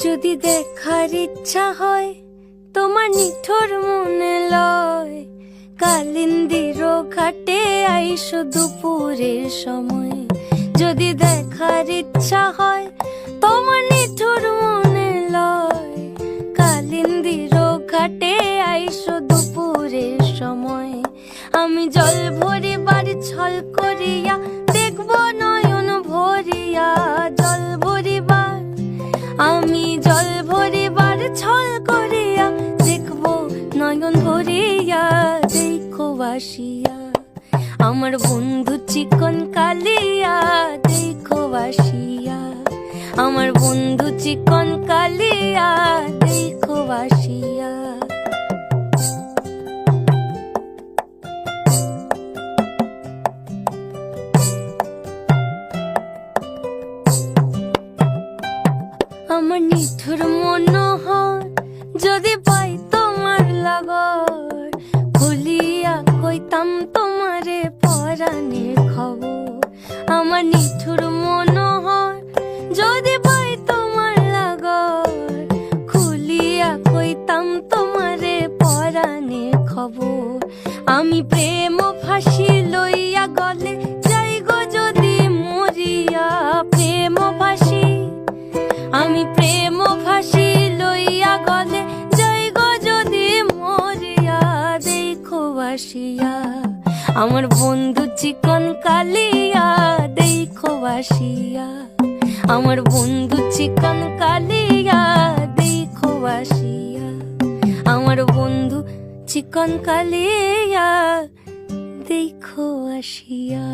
যদি দেখার ইচ্ছা হয় তোমার নিঠুর মনে লয়, কালিন্দির ঘাটে আইসো দুপুরের সময়। যদি দেখার ইচ্ছা হয় তোমার নিঠুর মনে লয়, কালিন্দির ঘাটে আইসো দুপুরের সময়। আমি জল ভরিবার ছল করিয়া দেখব নয়ন ভরিয়া, জল ভরিবার আমি জল ভরিবার ছল করিয়া দেখব নয়ন ভরিয়া। দেখো বাসিয়া আমার বন্ধু চিকন কালিয়া, দেখো বাসিয়া আমার বন্ধু চিকন কালিয়া, দেখো বাসিয়া। আমার নিঠুর মনোহর যদি পাই তোমার লাগর, খুলিয়া কইতাম তোমারে পরাণের খবর। আমার নিঠুর মনোহর যদি পাই তোমার লাগর, খুলিয়া কইতাম তোমারে পরাণের খবর। আমি প্রেম ফাঁসি লইয়া গলে যাই গো যদি মরিয়া, প্রেম ফাঁসি আমি প্রেম ফাঁসি লইয়া গলে যাই গো যদি মরিয়া। দেখো বাসিয়া আমার বন্ধু চিকন কালিয়া, দেখো বাসিয়া আমার বন্ধু চিকন কালিয়া, দেখো বাসিয়া আমার বন্ধু চিকন কালিয়া, দেখো আসিয়া।